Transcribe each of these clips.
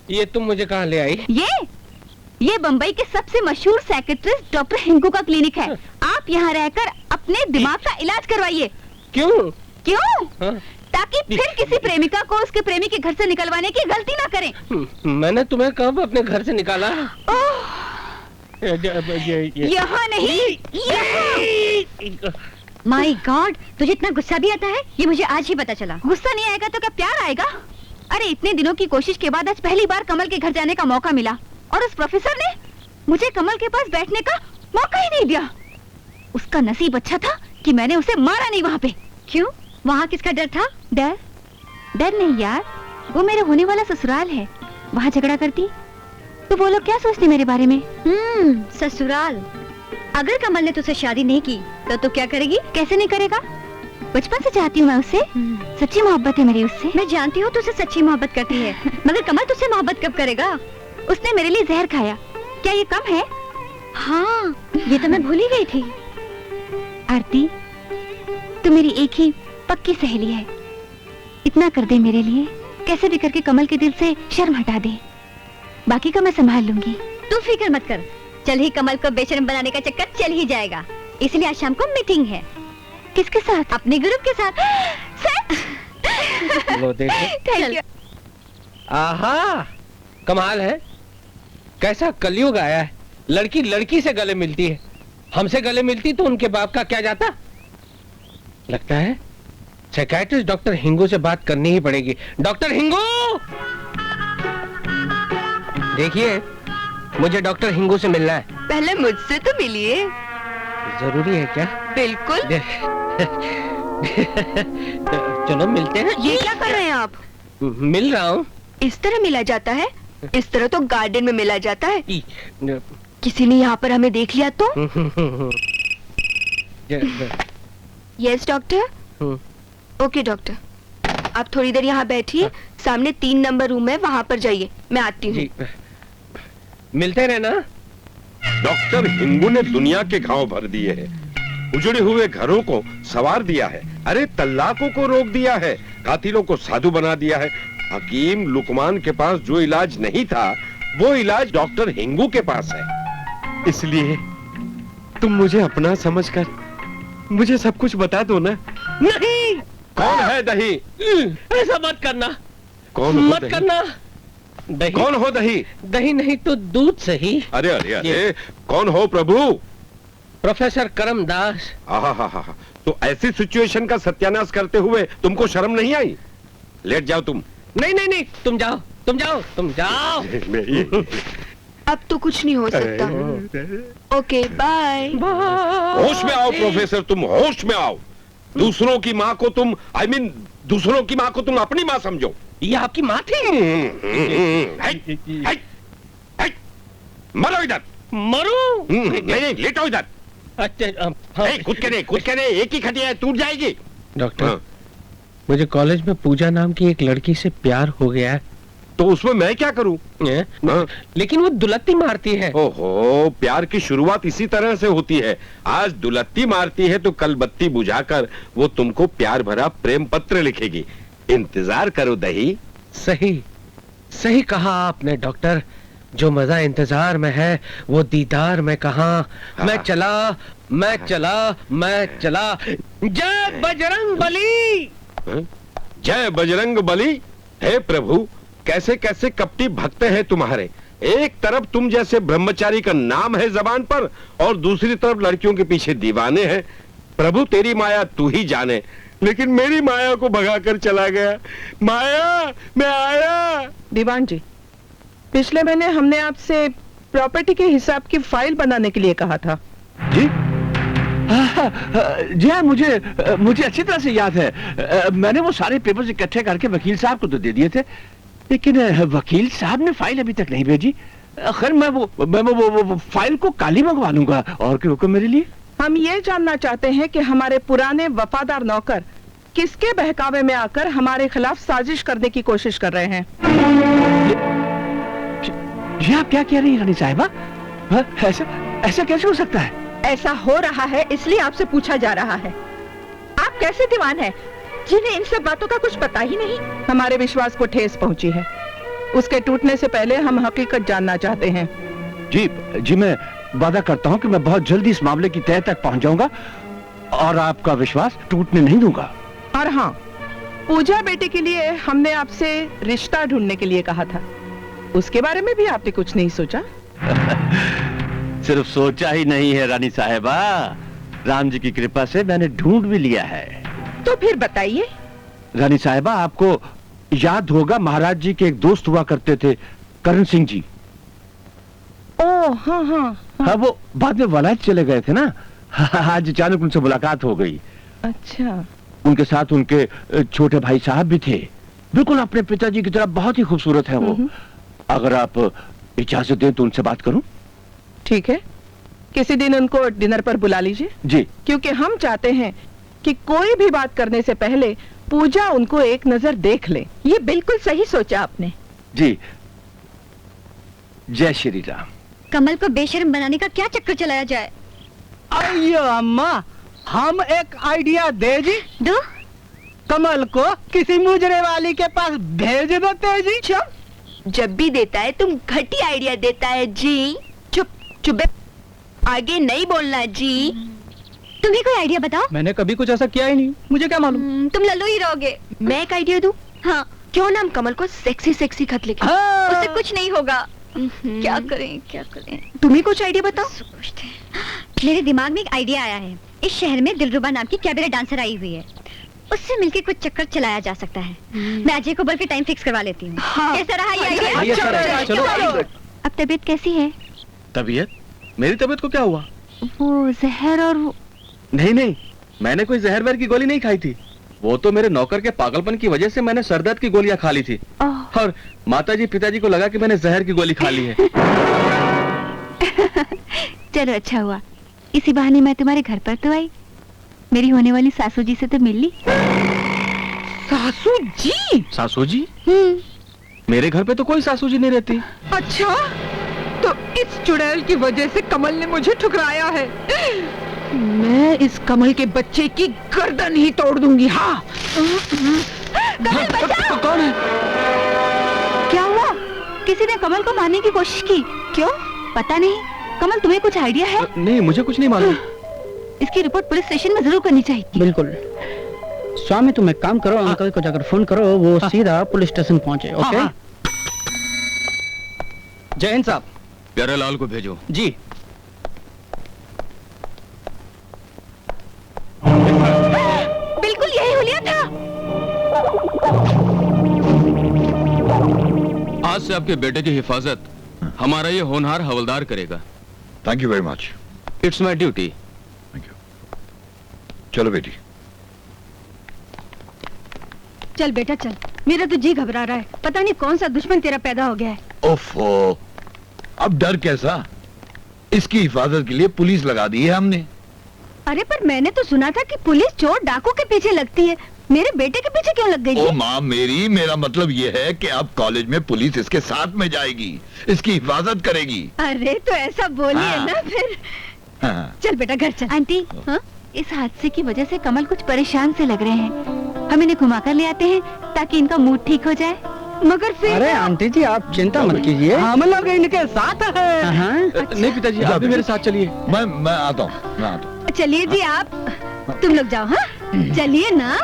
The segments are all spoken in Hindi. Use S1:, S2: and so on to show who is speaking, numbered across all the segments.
S1: ये तुम मुझे कहाँ ले आई?
S2: ये बम्बई के सबसे मशहूर साइकियाट्रिस्ट डॉक्टर हिंगू का क्लिनिक है। आप यहाँ रहकर अपने दिमाग का इलाज करवाइए।
S1: क्यों?
S2: क्यों? ताकि फिर किसी प्रेमिका को उसके प्रेमी के घर से निकलवाने की गलती ना करें।
S1: मैंने तुम्हें कब अपने घर से निकाला?
S2: यहाँ नहीं, यहाँ। माय गॉड, तुझे इतना गुस्सा भी आता है? ये मुझे आज ही पता चला। गुस्सा नहीं आएगा तो क्या प्यार आएगा? अरे इतने दिनों की कोशिश के बाद आज पहली बार कमल के घर जाने का मौका मिला और उस प्रोफेसर ने मुझे कमल के पास बैठने का मौका ही नहीं दिया। उसका नसीब अच्छा था कि मैंने उसे मारा नहीं वहाँ पे। क्यों? वहाँ किसका डर था? डर नहीं यार, वो मेरे होने वाला ससुराल है। वहाँ झगड़ा करती तो वो लोग क्या सोचते मेरे बारे में? ससुराल। अगर कमल ने तुझसे शादी नहीं की तो तू क्या करेगी? कैसे नहीं करेगा? बचपन से चाहती हूँ मैं उससे। सच्ची मोहब्बत है मेरी उससे। मैं जानती हूँ तुझसे सच्ची मोहब्बत करती है, मगर कमल तुझसे मोहब्बत कब करेगा? उसने मेरे लिए जहर खाया, क्या ये कम है? हाँ, ये तो मैं भूल ही गई थी। आरती, तू मेरी एक ही पक्की सहेली है। इतना कर दे मेरे लिए, कैसे भी करके कमल के दिल से शर्म हटा दे। बाकी का मैं संभाल लूंगी। तू फिक्र मत कर, चल ही कमल को बेशर्म बनाने का चक्कर चल ही जाएगा। इसलिए आज शाम को मीटिंग है। किसके साथ? अपने ग्रुप के साथ।
S1: लो देखो।
S2: Thank you.
S1: आहा, कमाल है, कैसा कलयुग आया है। लड़की लड़की से गले मिलती है। हमसे गले मिलती तो उनके बाप का क्या जाता। लगता है साइकियाट्रिस्ट डॉक्टर हिंगू से बात करनी ही पड़ेगी। डॉक्टर हिंगू, देखिए मुझे डॉक्टर हिंगू से मिलना है।
S2: पहले मुझसे तो मिलिए।
S1: जरूरी है क्या?
S2: बिल्कुल।
S1: चलो मिलते हैं।
S2: ये क्या कर रहे हैं आप?
S1: मिल रहा हूँ।
S2: इस तरह मिला जाता है? इस तरह तो गार्डन में मिला जाता है। किसी ने यहाँ पर हमें देख लिया तो? Yes doctor. ओके डॉक्टर, आप थोड़ी देर यहाँ बैठिए। सामने 3 नंबर रूम है, वहाँ पर जाइए, मैं आती हूँ।
S1: मिलते रहना।
S3: डॉक्टर हिंगू ने दुनिया के घाव भर दिए हैं, उजड़े हुए घरों को संवार दिया है, अरे तल्लाकों को रोक दिया है, कातिलों को साधु बना दिया है। हकीम लुकमान के पास जो इलाज नहीं था वो इलाज डॉक्टर हिंगू के पास है। इसलिए तुम मुझे अपना समझकर मुझे सब कुछ बता दो ना।
S1: नहीं।
S3: कौन है दही?
S1: ऐसा मत करना।
S3: कौन
S1: मत करना। दही?
S3: कौन हो दही?
S1: दही नहीं तो दूध सही।
S3: अरे अरे अरे, कौन हो प्रभु?
S1: प्रोफेसर करमदास।
S3: आहा, तो ऐसी सिचुएशन का सत्यानाश करते हुए तुमको शर्म नहीं आई? लेट जाओ तुम।
S1: नहीं, तुम जाओ।
S2: अब तो कुछ नहीं हो सकता। Okay bye.
S3: होश में आओ प्रोफेसर, तुम होश में आओ। दूसरों की माँ को तुम दूसरों की माँ को तुम अपनी माँ समझो।
S1: ये आपकी माँ थी?
S3: मरो इधर।
S1: मरो?
S3: नहीं, लेटो इधर।
S1: अच्छा,
S3: कूद के नहीं, एक ही खटिया है, टूट जाएगी।
S1: डॉक्टर, मुझे कॉलेज में पूजा नाम की एक लड़की से प्यार हो गया है।
S3: तो उसमें मैं क्या करूं?
S1: लेकिन वो दुलत्ती मारती है।
S3: ओहो, प्यार की शुरुआत इसी तरह से होती है। आज दुलत्ती मारती है तो कल बत्ती बुझाकर वो तुमको प्यार भरा प्रेम पत्र लिखेगी। इंतजार करो दही।
S1: सही कहा आपने डॉक्टर। जो मजा इंतजार में है वो दीदार में कहाँ। मैं चला। जय बजरंग बली।
S3: जय बजरंग बली। हे प्रभु, कैसे कैसे कपटी भक्त हैं तुम्हारे। एक तरफ तुम जैसे ब्रह्मचारी का नाम है जबान पर और दूसरी तरफ लड़कियों के पीछे दीवाने हैं। प्रभु तेरी माया तू ही जाने, लेकिन मेरी माया को भगाकर चला गया। माया, मैं आया।
S4: दीवान जी, पिछले महीने हमने आपसे प्रॉपर्टी के हिसाब की फाइल बनाने के लिए कहा था।
S5: जी जी हाँ, मुझे अच्छी तरह से याद है। मैंने वो सारे पेपर्स इकट्ठे करके वकील साहब को तो दे दिए थे, लेकिन वकील साहब ने फाइल अभी तक नहीं भेजी। खैर मैं वो फाइल को काली मंगवा लूंगा। और क्या हुक्म मेरे लिए?
S4: हम ये जानना चाहते हैं कि हमारे पुराने वफादार नौकर किसके बहकावे में आकर हमारे खिलाफ साजिश करने की कोशिश कर रहे हैं।
S5: जी आप क्या कह रही हैं रानी साहिबा? ऐसा कैसे हो सकता है?
S4: ऐसा हो रहा है इसलिए आपसे पूछा जा रहा है। आप कैसे दीवान हैं?
S6: जिन्हें इन सब बातों का कुछ पता ही नहीं।
S4: हमारे विश्वास को ठेस पहुंची है। उसके टूटने से पहले हम हकीकत जानना चाहते हैं।
S5: जी जी, मैं वादा करता हूँ कि मैं बहुत जल्दी इस मामले की तह तक पहुंच जाऊंगा और आपका विश्वास टूटने नहीं दूंगा।
S4: और हाँ, पूजा बेटी के लिए हमने आपसे रिश्ता ढूंढने के लिए कहा था, उसके बारे में भी आपने कुछ नहीं सोचा?
S5: सिर्फ सोचा ही नहीं है रानी साहिबा, राम जी की कृपा से मैंने ढूंढ भी लिया है।
S6: तो फिर बताइए।
S5: रानी साहिबा, आपको याद होगा महाराज जी के एक दोस्त हुआ करते थे, करण सिंह जी।
S4: ओह हाँ हाँ
S5: हाँ, वो बाद में वलायत चले गए थे ना। आज अचानक उनसे मुलाकात हो गई।
S4: अच्छा।
S5: उनके साथ उनके छोटे भाई साहब भी थे, बिल्कुल अपने पिताजी की तरह बहुत ही खूबसूरत है वो। अगर आप इजाजत दें तो उनसे बात करूं?
S4: ठीक है, किसी दिन उनको डिनर पर बुला लीजिए।
S5: जी।
S4: क्योंकि हम चाहते हैं कि कोई भी बात करने से पहले पूजा उनको एक नजर देख ले।
S6: ये बिल्कुल सही सोचा आपने।
S5: जी, जय श्री राम।
S2: कमल को बेशर्म बनाने का क्या चक्कर चलाया जाए?
S7: अयो अम्मा, हम एक आइडिया दे जी।
S2: दो।
S7: कमल को किसी मुजरे वाली के पास भेज देते जी।
S6: चुप, जब भी देता है तुम घटी आइडिया देता है जी। चुप चुप, आगे नहीं बोलना जी।
S2: तुम्हें कोई आइडिया बताओ।
S7: मैंने कभी कुछ ऐसा किया ही नहीं, मुझे क्या मालूम।
S2: तुम लल्लू ही रहोगे।
S6: मैं एक आइडिया दूं?
S2: हाँ।
S6: क्यों ना हम कमल को सेक्सी सेक्सी खत लिखें?
S2: उससे कुछ नहीं होगा। क्या करें क्या करें?
S6: तुम्हें कुछ आइडिया बताओ।
S2: सोचते हैं। मेरे दिमाग में एक आइडिया आया है। इस शहर में दिलरुबा नाम की कैबरे डांसर आई हुई है, उससे मिलके कुछ चक्कर चलाया जा सकता है। मैं अजय को बोल के टाइम फिक्स करवा लेती हूँ।
S6: हाँ।
S2: कैसा रहा ये आइडिया?
S7: ये अच्छा रहा, चलो।
S2: अब तबीयत कैसी है?
S8: तबीयत? मेरी तबीयत को क्या हुआ?
S2: वो जहर और वो...
S8: नहीं नहीं, मैंने कोई जहर वहर की गोली नहीं खाई थी। वो तो मेरे नौकर के पागलपन की वजह से मैंने सरदर्द की गोलियां खा ली थी। और माताजी पिताजी को लगा कि मैंने जहर की गोली खा ली है।
S2: चलो अच्छा हुआ, इसी बहाने मैं तुम्हारे घर पर तो आई। मेरी होने वाली सासू जी से तो मिल ली।
S6: सासू जी?
S8: सासू जी? मेरे घर पे तो कोई सासू जी नहीं रहती।
S6: अच्छा, तो इस चुड़ैल की वजह से कमल ने मुझे ठुकराया है। मैं इस कमल के बच्चे की गर्दन ही तोड़ दूंगी। हाँ।
S2: कमल बचाओ!
S8: कौन है?
S2: क्या हुआ? किसी ने कमल को मारने की कोशिश की? क्यों? पता नहीं। कमल, तुम्हें कुछ आइडिया है?
S8: नहीं, मुझे कुछ नहीं मालूम।
S2: इसकी रिपोर्ट पुलिस स्टेशन में जरूर करनी चाहिए।
S7: बिल्कुल। स्वामी, तुम एक काम करो, अंकल को जाकर फोन करो, वो सीधा पुलिस स्टेशन पहुंचे। ओके? जय हिंद साहब।
S8: प्यारेलाल को भेजो।
S7: जी।
S2: बिल्कुल यही हुलिया था।
S8: आज से आपके बेटे की हिफाजत हमारा ये होनहार हवलदार करेगा।
S3: Thank you very much.
S8: It's my duty.
S3: Thank you. चलो बेटी।
S2: चल बेटा चल, मेरा तो जी घबरा रहा है। पता नहीं कौन सा दुश्मन तेरा पैदा हो गया है।
S9: ओफो, अब डर कैसा? इसकी हिफाजत के लिए पुलिस लगा दी है हमने।
S2: अरे पर मैंने तो सुना था कि पुलिस चोर डाकू के पीछे लगती है। मेरे बेटे के पीछे क्यों लग गई?
S9: ओ माँ मेरी, मेरा मतलब ये है कि अब कॉलेज में पुलिस इसके साथ में जाएगी, इसकी हिफाजत करेगी।
S2: अरे तो ऐसा बोलिए
S9: हाँ।
S2: ना फिर।
S9: हाँ।
S2: चल बेटा घर चल। आंटी, हाँ? इस हादसे की वजह से कमल कुछ परेशान से लग रहे हैं। हम इन्हें घुमा कर ले आते हैं ताकि इनका मूड ठीक हो जाए। मगर फिर...
S7: अरे आंटी जी, आप चिंता मत कीजिए, हम लोग इनके साथ हैं।
S8: नहीं पिताजी, आप भी मेरे साथ चलिए।
S9: मैं आता हूँ, मैं आता हूँ।
S2: चलिए जी, आप तुम लोग जाओ। हाँ चलिए ना।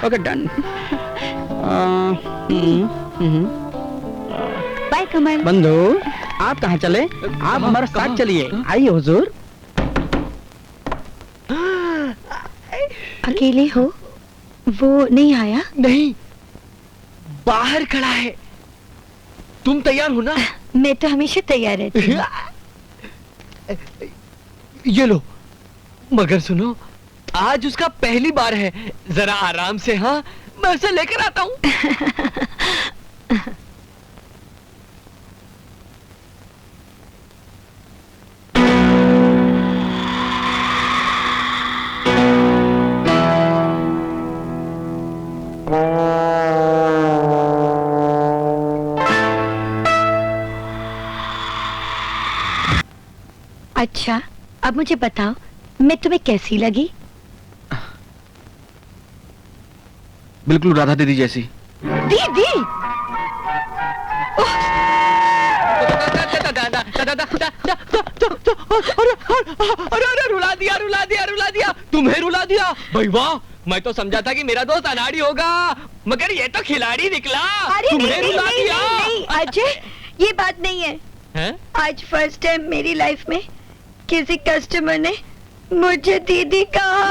S7: Okay done.
S2: बाय कमल।
S7: बंधु, आप कहाँ चले? आप हमारे साथ चलिए। आइए हुजूर।
S6: अकेले हो? वो नहीं आया?
S8: नहीं, बाहर खड़ा है। तुम तैयार हो ना?
S6: मैं तो हमेशा तैयार रहती हूँ।
S8: ये लो। मगर सुनो, आज उसका पहली बार है, जरा आराम से। हाँ, मैं उसे लेकर आता हूँ।
S2: अच्छा, अब मुझे बताओ मैं तुम्हें कैसी लगी?
S8: बिल्कुल राधा दीदी जैसी।
S2: दीदी?
S10: अरे रुला दिया तुम्हें रुला दिया भाई वाह। मैं तो समझा था कि मेरा दोस्त अनाड़ी होगा, मगर ये तो खिलाड़ी निकला।
S2: अरे
S10: तुम्हें रुला दिया।
S2: नहीं, अजय ये बात नहीं है,
S10: हैं?
S2: आज फर्स्ट टाइम मेरी लाइफ में किसी कस्टमर ने मुझे दीदी कहा।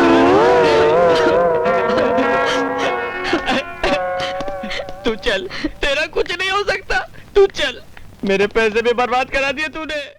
S10: तू चल, तेरा कुछ नहीं हो सकता, तू चल। मेरे पैसे भी बर्बाद करा दिए तूने।